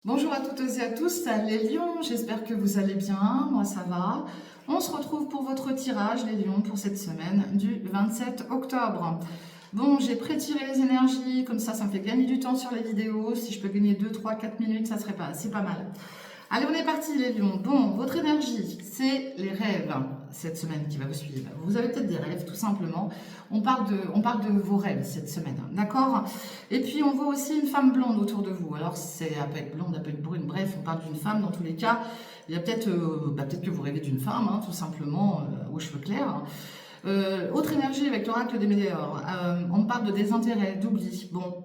Bonjour à toutes et à tous, les lions, j'espère que vous allez bien, moi ça va. On se retrouve pour votre tirage, les lions, pour cette semaine du 27 octobre. Bon, j'ai pré-tiré les énergies, comme ça me fait gagner du temps sur les vidéos. Si je peux gagner 2, 3, 4 minutes, ça serait pas, c'est pas mal. Allez, on est parti les lions. Bon, votre énergie, c'est les rêves cette semaine qui va vous suivre. Vous avez peut-être des rêves, tout simplement. On parle de vos rêves cette semaine, d'accord? Et puis, on voit aussi une femme blonde autour de vous. Alors, elle peut être blonde, elle peut être brune, bref, on parle d'une femme dans tous les cas. Il y a peut-être peut-être que vous rêvez d'une femme, hein, tout simplement, aux cheveux clairs. Autre énergie avec l'oracle des météores. On parle de désintérêt, d'oubli. Bon,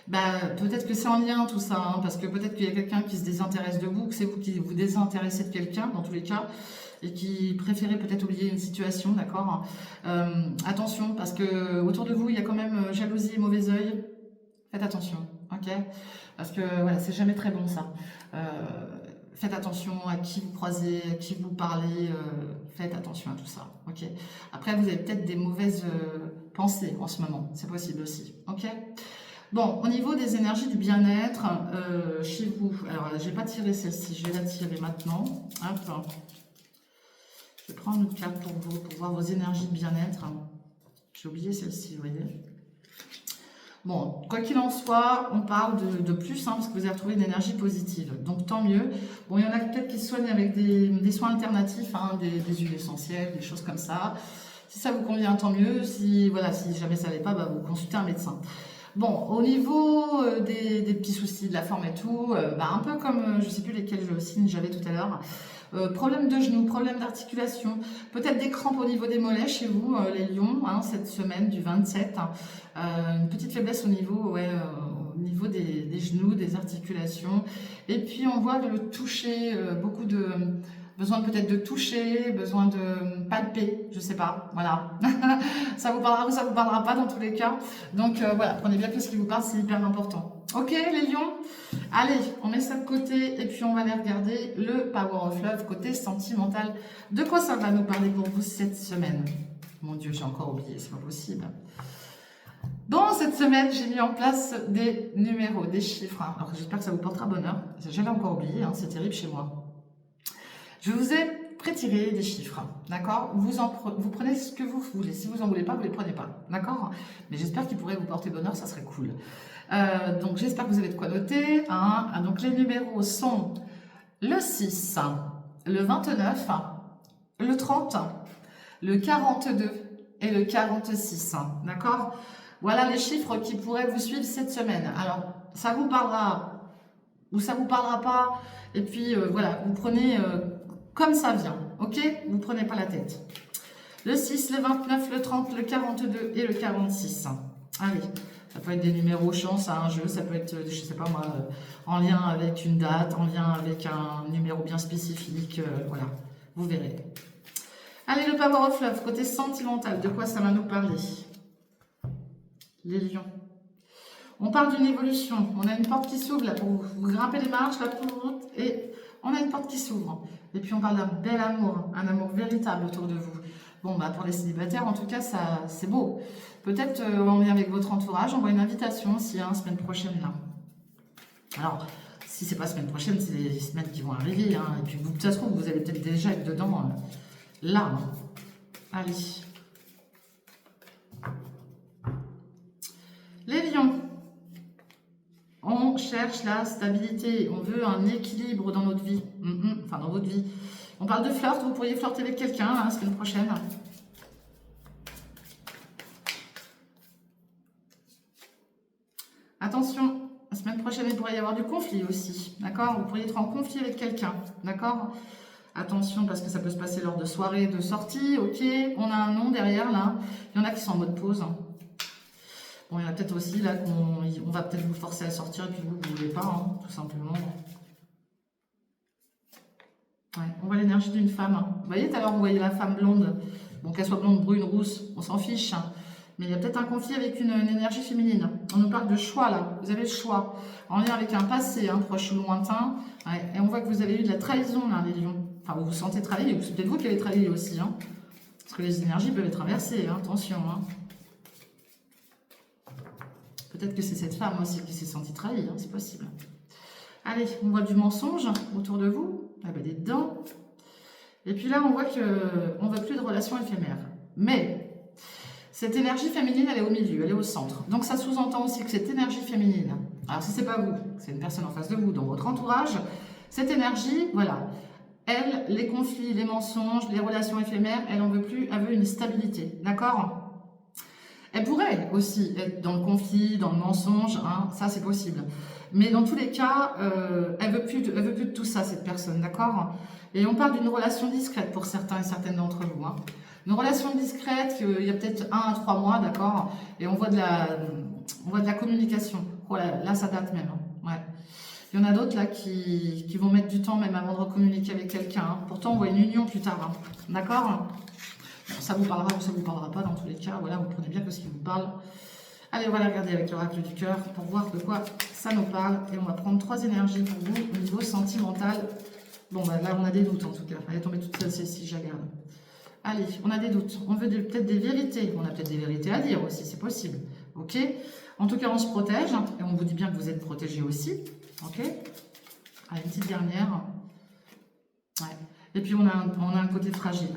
peut-être que c'est en lien tout ça, hein, parce que peut-être qu'il y a quelqu'un qui se désintéresse de vous, que c'est vous qui vous désintéressez de quelqu'un, dans tous les cas, et qui préférez peut-être oublier une situation, d'accord. Attention, parce que autour de vous, il y a quand même jalousie et mauvais œil. Faites attention, ok? Parce que voilà, c'est jamais très bon ça. Euh, Faites attention à qui vous croisez, à qui vous parlez. Faites attention à tout ça, ok? Après, vous avez peut-être des mauvaises pensées en ce moment, c'est possible aussi, ok? Bon, au niveau des énergies du bien-être, chez vous, alors j'ai pas tiré celle-ci, je vais la tirer maintenant. Hop. Je vais prendre une carte pour vous, pour voir vos énergies de bien-être. J'ai oublié celle-ci, vous voyez. Bon, quoi qu'il en soit, on parle de plus, hein, parce que vous avez retrouvé une énergie positive. Donc tant mieux. Bon, il y en a peut-être qui se soignent avec des soins alternatifs, hein, des huiles essentielles, des choses comme ça. Si ça vous convient, tant mieux. Si, voilà, si jamais ça n'allait pas, vous consultez un médecin. Bon, au niveau des petits soucis de la forme et tout, un peu comme, je ne sais plus lesquels signes j'avais tout à l'heure, problème de genoux, problème d'articulation, peut-être des crampes au niveau des mollets chez vous, les lions, hein, cette semaine du 27, une petite faiblesse au niveau, ouais, au niveau des genoux, des articulations, et puis on voit le toucher, beaucoup de... besoin peut-être de toucher, besoin de palper, je sais pas, voilà. Ça vous parlera ou ça vous parlera pas dans tous les cas. Donc voilà, prenez bien que ce qui vous parle, c'est hyper important. Ok les lions? Allez, on met ça de côté et puis on va aller regarder le Power of Love côté sentimental. De quoi ça va nous parler pour vous cette semaine? Mon Dieu, j'ai encore oublié, c'est pas possible. Bon, cette semaine, j'ai mis en place des numéros, des chiffres. Alors j'espère que ça vous portera bonheur. J'avais encore oublié, hein, c'est terrible chez moi. Je vous ai prétiré des chiffres, d'accord? Vous prenez ce que vous voulez. Si vous en voulez pas, vous les prenez pas, d'accord? Mais j'espère qu'ils pourraient vous porter bonheur, ça serait cool. Donc j'espère que vous avez de quoi noter, hein. Donc les numéros sont le 6, le 29, le 30, le 42 et le 46, d'accord? Voilà les chiffres qui pourraient vous suivre cette semaine. Alors, ça vous parlera ou ça vous parlera pas. Et puis, voilà, vous prenez comme ça vient, ok? Vous prenez pas la tête. Le 6, le 29, le 30, le 42 et le 46. Allez, ça peut être des numéros chance à un jeu, ça peut être, je sais pas moi, en lien avec une date, en lien avec un numéro bien spécifique, voilà, vous verrez. Allez, le Power of Love, côté sentimental, de quoi ça va nous parler? Les lions. On parle d'une évolution, on a une porte qui s'ouvre là pour vous grimper les marches, là, et on a une porte qui s'ouvre. Et puis on parle d'un bel amour, un amour véritable autour de vous. Bon, pour les célibataires, en tout cas, ça c'est beau. Peut-être en lien avec votre entourage, on voit une invitation aussi, hein, semaine prochaine là. Alors, si c'est pas semaine prochaine, c'est les semaines qui vont arriver. Hein, et puis, ça se trouve, vous allez peut-être déjà être dedans là. Hein. Allez. Les lions. On cherche la stabilité, on veut un équilibre dans notre vie, enfin dans votre vie. On parle de flirt, vous pourriez flirter avec quelqu'un la semaine prochaine. Attention, la semaine prochaine, il pourrait y avoir du conflit aussi, d'accord? Vous pourriez être en conflit avec quelqu'un, d'accord? Attention, parce que ça peut se passer lors de soirées, de sorties, ok? On a un nom derrière, là. Il y en a qui sont en mode pause. Bon, il y en a peut-être aussi, là, qu'on va peut-être vous forcer à sortir et puis vous ne voulez pas, hein, tout simplement. Ouais, on voit l'énergie d'une femme. Vous voyez, tout à l'heure, on voyait la femme blonde. Bon, qu'elle soit blonde, brune, rousse, on s'en fiche. Mais il y a peut-être un conflit avec une énergie féminine. On nous parle de choix, là. Vous avez le choix. En lien avec un passé, hein, proche ou lointain. Ouais, et on voit que vous avez eu de la trahison, là, les lions. Enfin, vous vous sentez trahi. C'est peut-être vous qui avez trahi aussi. Hein, parce que les énergies peuvent être inversées. Hein, attention. Hein. Peut-être que c'est cette femme aussi qui s'est sentie trahie. Hein, c'est possible. Allez, on voit du mensonge autour de vous. Ah ben, des dents. Et puis là, on voit qu'on ne veut plus de relations éphémères. Mais cette énergie féminine, elle est au milieu, elle est au centre. Donc ça sous-entend aussi que cette énergie féminine, alors si ce n'est pas vous, c'est une personne en face de vous, dans votre entourage, cette énergie, voilà, elle, les conflits, les mensonges, les relations éphémères, elle n'en veut plus, elle veut une stabilité, d'accord? Elle pourrait aussi être dans le conflit, dans le mensonge, hein, ça c'est possible. Mais dans tous les cas, elle veut plus de tout ça, cette personne, d'accord? Et on parle d'une relation discrète pour certains et certaines d'entre vous. Hein. Une relation discrète, il y a peut-être 1 à 3 mois, d'accord? Et on voit de la communication. Oh là, ça date même. Hein. Ouais. Il y en a d'autres là qui vont mettre du temps même avant de recommuniquer avec quelqu'un. Hein. Pourtant, on voit une union plus tard. Hein. D'accord? Ça vous parlera ou ça vous parlera pas dans tous les cas. Voilà, vous prenez bien que ce qui vous parle. Allez, on va la regarder avec l'oracle du cœur pour voir de quoi ça nous parle. Et on va prendre 3 énergies pour vous au niveau sentimental. Bon, bah là, on a des doutes en tout cas. Elle est tombée toute seule, celle-ci, je la garde. Allez, on a des doutes. On veut peut-être des vérités. On a peut-être des vérités à dire aussi, c'est possible. Ok? En tout cas, on se protège. Et on vous dit bien que vous êtes protégés aussi. Ok? Allez, une petite dernière. Ouais. Et puis, on a un côté fragile.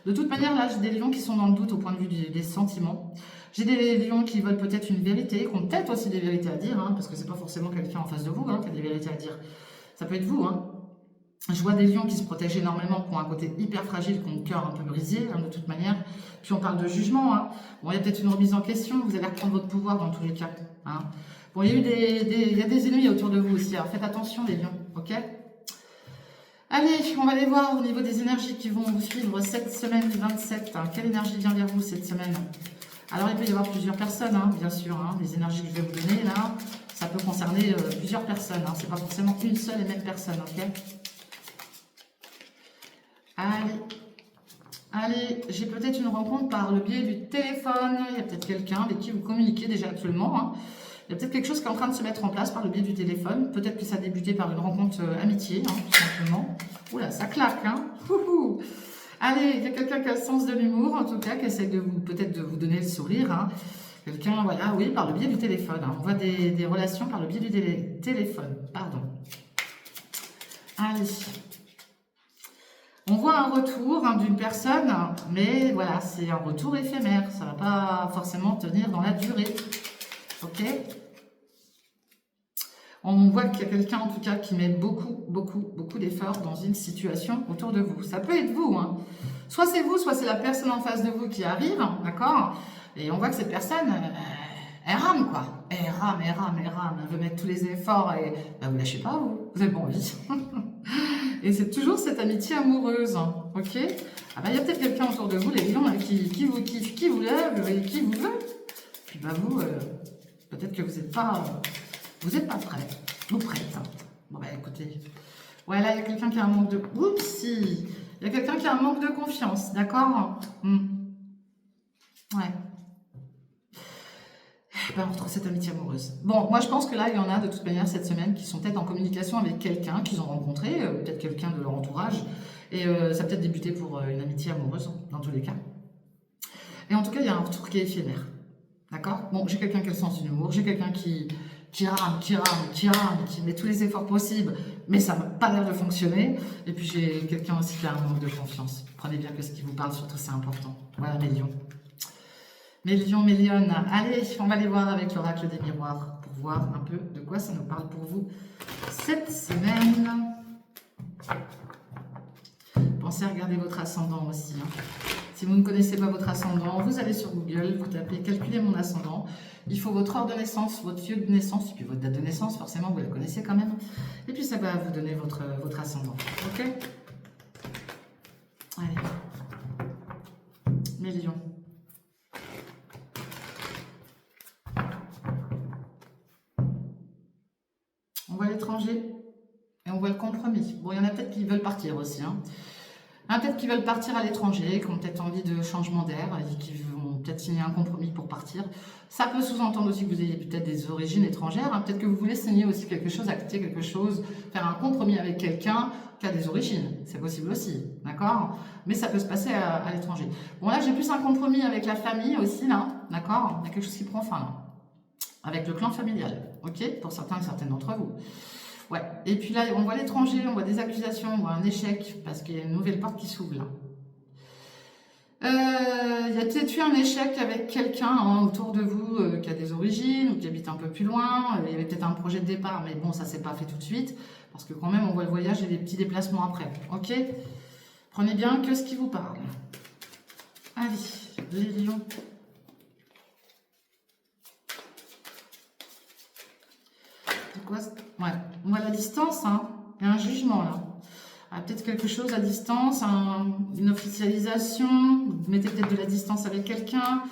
De toute manière, là, j'ai des lions qui sont dans le doute au point de vue des sentiments. J'ai des lions qui veulent peut-être une vérité, qui ont peut-être aussi des vérités à dire, hein, parce que c'est pas forcément quelqu'un en face de vous hein, qui a des vérités à dire. Ça peut être vous. Hein. Je vois des lions qui se protègent énormément, qui ont un côté hyper fragile, qui ont le cœur un peu brisé, hein, de toute manière. Puis on parle de jugement. Hein. Bon, il y a peut-être une remise en question, vous allez reprendre votre pouvoir dans tous les cas. Hein. Bon, il y a eu il y a des ennemis autour de vous aussi, alors faites attention les lions, ok? Allez, on va aller voir au niveau des énergies qui vont vous suivre cette semaine du 27. Quelle énergie vient vers vous cette semaine? Alors, il peut y avoir plusieurs personnes, hein, bien sûr. Hein. Les énergies que je vais vous donner, là, ça peut concerner plusieurs personnes. Hein. Ce n'est pas forcément une seule et même personne, ok? Allez, j'ai peut-être une rencontre par le biais du téléphone. Il y a peut-être quelqu'un avec qui vous communiquez déjà actuellement. Hein. Il y a peut-être quelque chose qui est en train de se mettre en place par le biais du téléphone. Peut-être que ça a débuté par une rencontre amitié, hein, tout simplement. Oula, ça claque, hein. Ouhou. Allez, il y a quelqu'un qui a le sens de l'humour, en tout cas, qui essaie peut-être de vous donner le sourire. Hein. Quelqu'un, voilà, oui, par le biais du téléphone. Hein. On voit des relations par le biais du téléphone. Pardon. Allez. On voit un retour hein, d'une personne, mais voilà, c'est un retour éphémère. Ça ne va pas forcément tenir dans la durée. Ok? On voit qu'il y a quelqu'un, en tout cas, qui met beaucoup d'efforts dans une situation autour de vous. Ça peut être vous, hein. Soit c'est vous, soit c'est la personne en face de vous qui arrive, d'accord? Et on voit que cette personne, elle rame, quoi. Elle rame. Elle veut mettre tous les efforts et bah, vous lâchez pas, vous. Vous avez pas envie. Et c'est toujours cette amitié amoureuse, ok? Ah bah, il y a peut-être quelqu'un autour de vous, les lions, qui vous kiffe, qui vous lève et qui vous veut. Puis bah, vous, peut-être que vous n'êtes pas prêt. Ou prête. Hein. Bon bah écoutez. Ouais, là, il y a quelqu'un qui a un manque de... Oups, il y a quelqu'un qui a un manque de confiance, d'accord? Ouais. Ben, on retrouve cette amitié amoureuse. Bon, moi je pense que là, il y en a de toute manière cette semaine qui sont peut-être en communication avec quelqu'un qu'ils ont rencontré, peut-être quelqu'un de leur entourage, et ça a peut-être débuté pour une amitié amoureuse, dans tous les cas. Et en tout cas, il y a un retour qui est éphémère. D'accord? Bon, j'ai quelqu'un qui a le sens de l'humour, j'ai quelqu'un qui rame, qui met tous les efforts possibles, mais ça n'a pas l'air de fonctionner. Et puis j'ai quelqu'un aussi qui a un manque de confiance. Prenez bien que ce qui vous parle, surtout, c'est important. Voilà, mes lions. Mes lions, mes lionnes. Allez, on va aller voir avec l'oracle des miroirs pour voir un peu de quoi ça nous parle pour vous cette semaine. Pensez à regarder votre ascendant aussi. Hein. Si vous ne connaissez pas votre ascendant, vous allez sur Google, vous tapez « Calculer mon ascendant ». Il faut votre heure de naissance, votre lieu de naissance, et puis votre date de naissance, forcément, vous la connaissez quand même. Et puis ça va vous donner votre ascendant. Ok? Allez. Mes lions. On voit l'étranger et on voit le compromis. Bon, il y en a peut-être qui veulent partir aussi. Hein. Il y en a peut-être qui veulent partir à l'étranger, qui ont peut-être envie de changement d'air et qui vont peut-être signer un compromis pour partir. Ça peut sous-entendre aussi que vous ayez peut-être des origines étrangères. Hein. Peut-être que vous voulez signer aussi quelque chose, acter quelque chose, faire un compromis avec quelqu'un qui a des origines. C'est possible aussi, d'accord? Mais ça peut se passer à l'étranger. Bon, là, j'ai plus un compromis avec la famille aussi, là, d'accord? Il y a quelque chose qui prend fin, là. Avec le clan familial, ok? Pour certains et certaines d'entre vous. Ouais. Et puis là, on voit l'étranger, on voit des accusations, on voit un échec, parce qu'il y a une nouvelle porte qui s'ouvre là. Il y a peut-être eu un échec avec quelqu'un hein, autour de vous qui a des origines ou qui habite un peu plus loin. Il y avait peut-être un projet de départ, mais bon, ça s'est pas fait tout de suite. Parce que quand même, on voit le voyage et les petits déplacements après. Ok? Prenez bien que ce qui vous parle. Allez, les lions. C'est quoi? Ouais, on voit la distance, hein. Il y a un jugement là. Peut-être quelque chose à distance, une officialisation, vous mettez peut-être de la distance avec quelqu'un,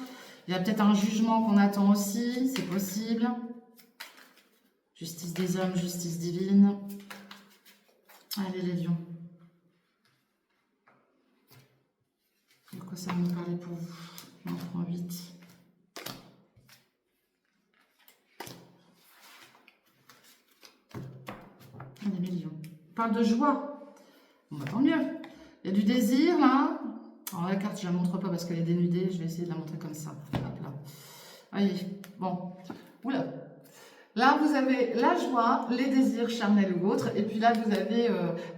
il y a peut-être un jugement qu'on attend aussi, c'est possible. Justice des hommes, justice divine. Allez les lions. De quoi ça va nous parler pour vous? On prend 8. Allez les lions. On parle de joie. Bon, bah, tant mieux. Il y a du désir, là. Alors, la carte, je ne la montre pas parce qu'elle est dénudée. Je vais essayer de la montrer comme ça. Hop là. Allez, bon. Oula. Là, vous avez la joie, les désirs charnels ou autres. Et puis là, vous avez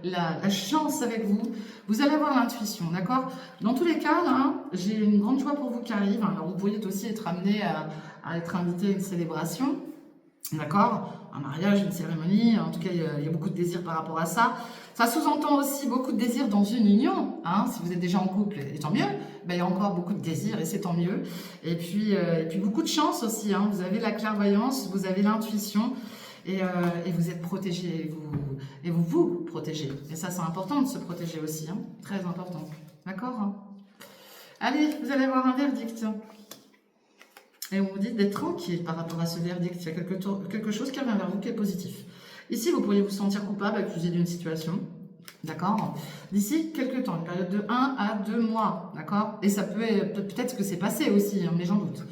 la chance avec vous. Vous allez avoir l'intuition, d'accord? Dans tous les cas, là, j'ai une grande joie pour vous qui arrive. Alors, vous pourriez aussi être amené à être invité à une célébration. D'accord? Un mariage, une cérémonie, en tout cas, il y a beaucoup de désirs par rapport à ça. Ça sous-entend aussi beaucoup de désirs dans une union. Hein? Si vous êtes déjà en couple, et tant mieux. Ben, il y a encore beaucoup de désirs et c'est tant mieux. Et puis beaucoup de chance aussi. Hein? Vous avez la clairvoyance, vous avez l'intuition et vous êtes protégé. Et vous protégez. Et ça, c'est important de se protéger aussi. Hein? Très important. D'accord? Hein? Allez, vous allez avoir un verdict. Et on vous dit d'être tranquille par rapport à ce verdict. Il y a quelque chose qui revient vers vous qui est positif. Ici, vous pourriez vous sentir coupable, accusé d'une situation. D'accord? D'ici quelques temps, une période de 1 à 2 mois. D'accord? Et ça peut-être que c'est passé aussi, hein, mais j'en doute.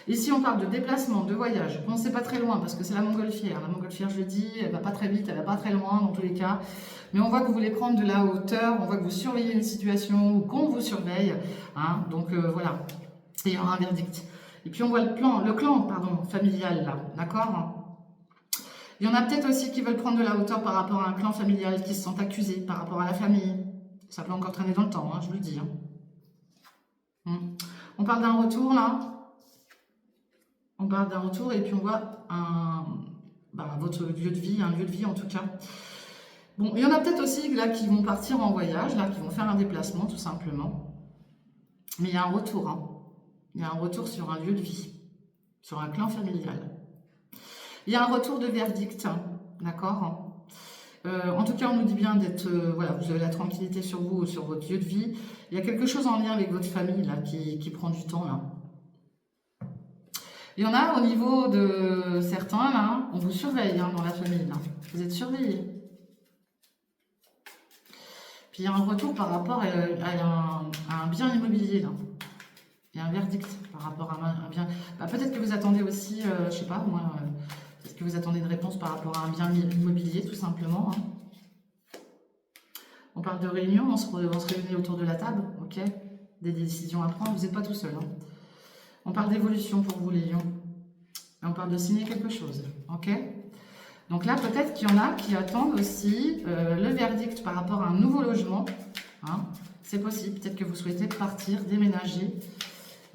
Ici, on parle de déplacement, de voyage. Bon, c'est pas très loin parce que c'est la montgolfière. La montgolfière, je le dis, elle va pas très vite, elle va pas très loin dans tous les cas. Mais on voit que vous voulez prendre de la hauteur, on voit que vous surveillez une situation ou qu'on vous surveille. Hein, donc voilà, il y aura un verdict. Et puis on voit le clan familial là, d'accord? Il y en a peut-être aussi qui veulent prendre de la hauteur par rapport à un clan familial, qui se sentent accusés par rapport à la famille. Ça peut encore traîner dans le temps, hein, je vous le dis. Hein. On parle d'un retour là. On parle d'un retour et puis on voit votre lieu de vie, un lieu de vie en tout cas. Bon, il y en a peut-être aussi là qui vont partir en voyage, là, qui vont faire un déplacement tout simplement. Mais il y a un retour, hein. Il y a un retour sur un lieu de vie, sur un clan familial. Il y a un retour de verdict, hein, d'accord? En tout cas, on nous dit bien d'être, voilà, vous avez la tranquillité sur vous, sur votre lieu de vie. Il y a quelque chose en lien avec votre famille, là, qui prend du temps, là. Il y en a au niveau de certains, là, on vous surveille, hein, dans la famille, là. Vous êtes surveillés. Puis il y a un retour par rapport à un bien immobilier, là. Il y a un verdict par rapport à un bien. Peut-être que vous attendez aussi, je sais pas, moi, peut-être que vous attendez une réponse par rapport à un bien immobilier, tout simplement. Hein. On parle de réunion, on se réunit autour de la table, ok? Des décisions à prendre, vous n'êtes pas tout seul. Hein. On parle d'évolution pour vous, les lions. Et on parle de signer quelque chose, ok? Donc là, peut-être qu'il y en a qui attendent aussi le verdict par rapport à un nouveau logement. Hein. C'est possible, peut-être que vous souhaitez partir, déménager.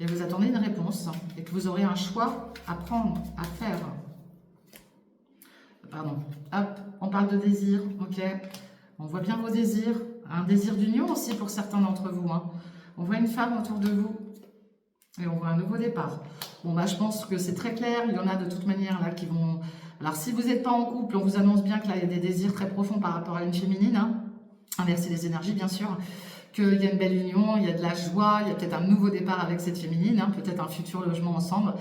Et vous attendez une réponse et que vous aurez un choix à prendre, à faire. Pardon. Hop, on parle de désir, ok. On voit bien vos désirs. Un désir d'union aussi pour certains d'entre vous. Hein. On voit une femme autour de vous et on voit un nouveau départ. Bon, je pense que c'est très clair. Il y en a de toute manière là qui vont... Alors, si vous n'êtes pas en couple, on vous annonce bien que là, il y a des désirs très profonds par rapport à une féminine. Hein. Inverser les énergies, bien sûr. Qu'il y a une belle union, il y a de la joie, il y a peut-être un nouveau départ avec cette féminine, hein, peut-être un futur logement ensemble,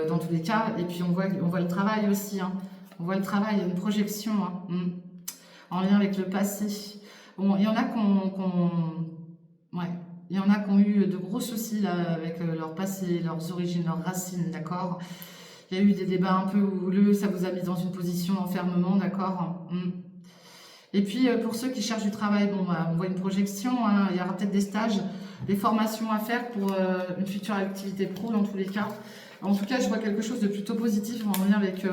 dans tous les cas. Et puis on voit le travail aussi, hein. On voit le travail, il y a une projection hein, en lien avec le passé. Bon, il y en a il y en a qui ont eu de gros soucis là, avec leur passé, leurs origines, leurs racines, d'accord? Il y a eu des débats un peu houleux, ça vous a mis dans une position d'enfermement, d'accord? Et puis, pour ceux qui cherchent du travail, bon, on voit une projection, hein, il y aura peut-être des stages, des formations à faire pour une future activité pro dans tous les cas. En tout cas, je vois quelque chose de plutôt positif en lien avec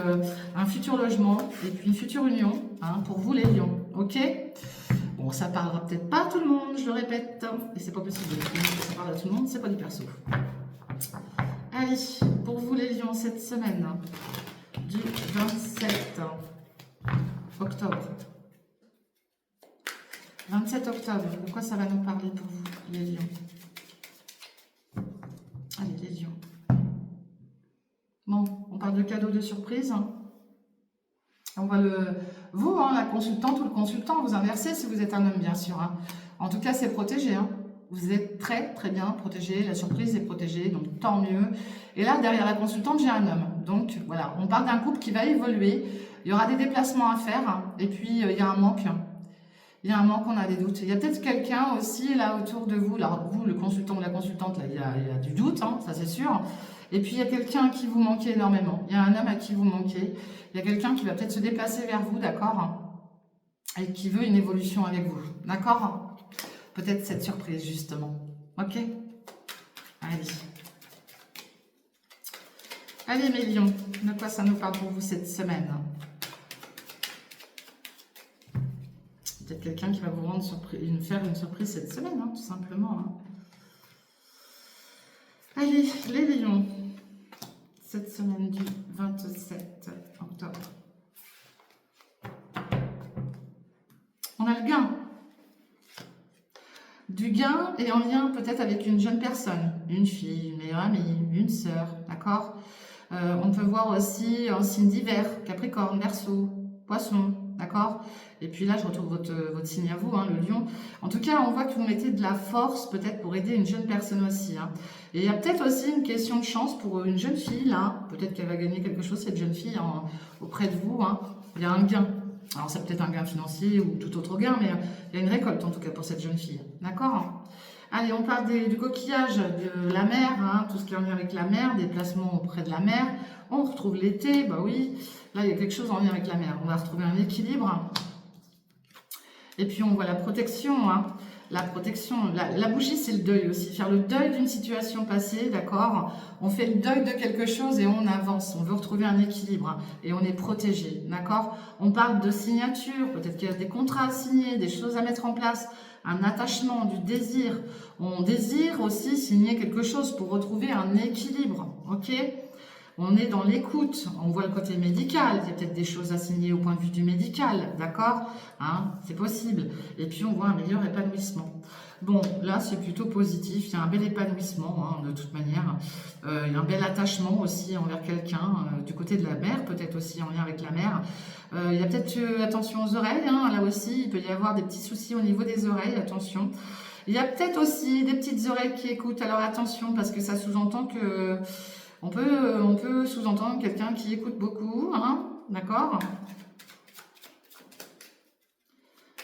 un futur logement et puis une future union, hein, pour vous les lions, ok? Bon, ça parlera peut-être pas à tout le monde, je le répète, et c'est pas possible de dire que ça parle à tout le monde, c'est pas du perso. Allez, pour vous les lions, cette semaine du 27 octobre. 27 octobre, de quoi ça va nous parler pour vous, les lions? Allez, les lions. Bon, on parle de cadeaux de surprise. On voit vous, hein, la consultante ou le consultant, vous inversez si vous êtes un homme, bien sûr. Hein. En tout cas, c'est protégé. Hein. Vous êtes très, très bien protégé. La surprise est protégée, donc tant mieux. Et là, derrière la consultante, j'ai un homme. Donc, voilà, on parle d'un couple qui va évoluer. Il y aura des déplacements à faire. Hein. Et puis, il y a un manque. Il y a un manque, on a des doutes. Il y a peut-être quelqu'un aussi, là, autour de vous. Alors, vous, le consultant ou la consultante, là, il y a du doute, hein, ça c'est sûr. Et puis, il y a quelqu'un à qui vous manquez énormément. Il y a un homme à qui vous manquez. Il y a quelqu'un qui va peut-être se déplacer vers vous, d'accord? Et qui veut une évolution avec vous, d'accord? Peut-être cette surprise, justement. Ok? Allez. Allez, mes lions. De quoi ça nous parle pour vous cette semaine? Peut-être quelqu'un qui va vous rendre faire une surprise cette semaine, hein, tout simplement. Hein. Allez, les lions. Cette semaine du 27 octobre. On a le gain. Du gain et en lien peut-être avec une jeune personne, une fille, une meilleure amie, une sœur, d'accord? On peut voir aussi un signe d'hiver, Capricorne, Verseau, Poisson, d'accord? Et puis là, je retrouve votre signe à vous, hein, le lion. En tout cas, on voit que vous mettez de la force peut-être pour aider une jeune personne aussi. Hein. Et il y a peut-être aussi une question de chance pour une jeune fille, là. Peut-être qu'elle va gagner quelque chose, cette jeune fille, auprès de vous. Hein. Il y a un gain. Alors, c'est peut-être un gain financier ou tout autre gain, mais il y a une récolte en tout cas pour cette jeune fille. D'accord? Allez, on parle du coquillage, de la mer, hein, tout ce qui est en lien avec la mer, des placements auprès de la mer. On retrouve l'été, bah oui. Là, il y a quelque chose en lien avec la mer. On va retrouver un équilibre. Et puis, on voit la protection. Hein. La protection, la bougie, c'est le deuil aussi. Faire le deuil d'une situation passée, d'accord? On fait le deuil de quelque chose et on avance. On veut retrouver un équilibre hein, et on est protégé, d'accord? On parle de signature. Peut-être qu'il y a des contrats à signer, des choses à mettre en place, un attachement, du désir. On désire aussi signer quelque chose pour retrouver un équilibre, ok? On est dans l'écoute, on voit le côté médical, il y a peut-être des choses à signer au point de vue du médical, d'accord, hein, c'est possible. Et puis on voit un meilleur épanouissement. Bon, là c'est plutôt positif, il y a un bel épanouissement hein, de toute manière. Il y a un bel attachement aussi envers quelqu'un, du côté de la mère, peut-être aussi en lien avec la mère. Il y a peut-être attention aux oreilles, hein, là aussi il peut y avoir des petits soucis au niveau des oreilles, attention. Il y a peut-être aussi des petites oreilles qui écoutent, alors attention parce que ça sous-entend que... On peut sous-entendre quelqu'un qui écoute beaucoup, hein, d'accord?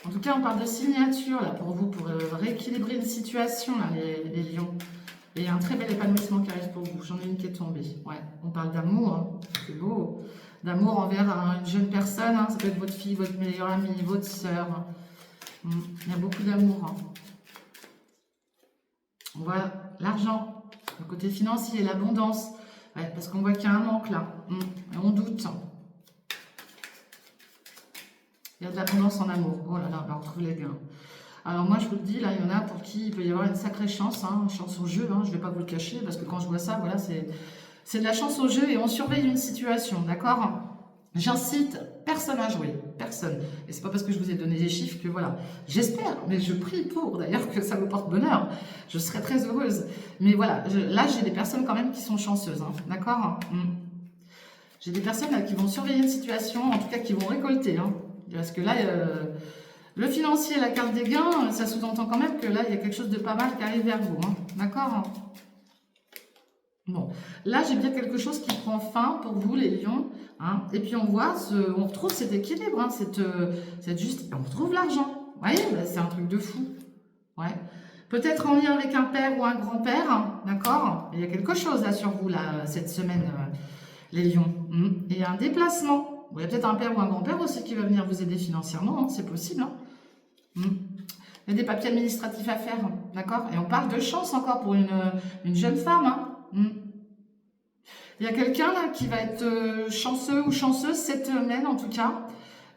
En tout cas, on parle de signature, là, pour vous, pour rééquilibrer une situation, là, les lions. Et un très bel épanouissement qui arrive pour vous. J'en ai une qui est tombée. Ouais, on parle d'amour, hein, c'est beau. D'amour envers une jeune personne, hein, ça peut être votre fille, votre meilleure amie, votre sœur. Il y a beaucoup d'amour. Hein. On voit l'argent, le côté financier, l'abondance. Ouais, parce qu'on voit qu'il y a un manque là. On doute. Il y a de l'abondance en amour. Oh là là, on va retrouver les gains. Alors moi, je vous le dis, là, il y en a pour qui il peut y avoir une sacrée chance. Hein, chance au jeu, hein, je ne vais pas vous le cacher. Parce que quand je vois ça, voilà, c'est de la chance au jeu et on surveille une situation, d'accord? J'incite personne à jouer, personne. Et c'est pas parce que je vous ai donné des chiffres que voilà. J'espère, mais je prie pour d'ailleurs que ça vous porte bonheur. Je serais très heureuse. Mais voilà, là j'ai des personnes quand même qui sont chanceuses, hein, d'accord? J'ai des personnes là, qui vont surveiller une situation, en tout cas qui vont récolter. Hein, parce que là, le financier, la carte des gains, ça sous-entend quand même que là, il y a quelque chose de pas mal qui arrive vers vous, hein, d'accord? Bon, là j'ai bien quelque chose qui prend fin pour vous les lions, hein, et puis on voit, on retrouve cet équilibre, hein, cette juste, on retrouve l'argent, vous voyez, bah, c'est un truc de fou, ouais. Peut-être en lien avec un père ou un grand-père, hein, d'accord, il y a quelque chose là sur vous, là, cette semaine, les lions, et un déplacement, il y a peut-être un père ou un grand-père aussi qui va venir vous aider financièrement, hein, c'est possible, hein. Il y a des papiers administratifs à faire, d'accord, et on parle de chance encore pour une jeune femme, hein. Il y a quelqu'un là qui va être chanceux ou chanceuse cette semaine en tout cas.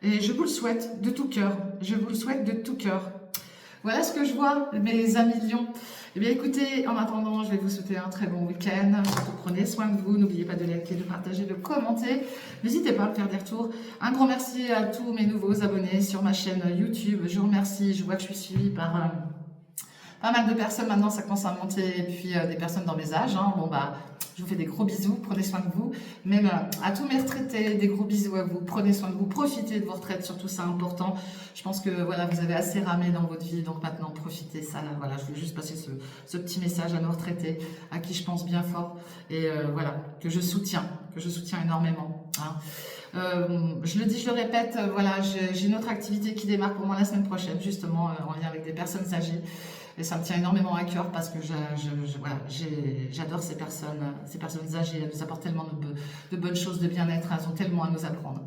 Et je vous le souhaite de tout cœur. Je vous le souhaite de tout cœur. Voilà ce que je vois, mes amis Lion. Eh bien écoutez, en attendant, je vais vous souhaiter un très bon week-end. Surtout prenez soin de vous. N'oubliez pas de liker, de partager, de commenter. N'hésitez pas à me faire des retours. Un grand merci à tous mes nouveaux abonnés sur ma chaîne YouTube. Je vous remercie. Je vois que je suis suivie par pas mal de personnes maintenant. Ça commence à monter. Et puis des personnes dans mes âges. Hein. Bon bah, je vous fais des gros bisous. Prenez soin de vous. Même à tous mes retraités, des gros bisous à vous. Prenez soin de vous. Profitez de vos retraites. Surtout, c'est important. Je pense que voilà, vous avez assez ramé dans votre vie, donc maintenant profitez ça. Là, voilà, je voulais juste passer ce petit message à nos retraités, à qui je pense bien fort et voilà, que je soutiens énormément. Hein. Je le dis, je le répète, voilà, j'ai une autre activité qui démarre pour moi la semaine prochaine, justement en lien avec des personnes âgées. Et ça me tient énormément à cœur parce que voilà, j'adore ces personnes âgées. Elles nous apportent tellement de bonnes choses, de bien-être. Elles ont tellement à nous apprendre.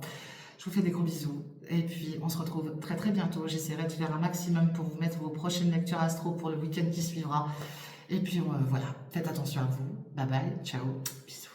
Je vous fais des gros bisous et puis on se retrouve très très bientôt. J'essaierai de faire un maximum pour vous mettre vos prochaines lectures astro pour le week-end qui suivra. Et puis voilà, faites attention à vous. Bye bye, ciao, bisous.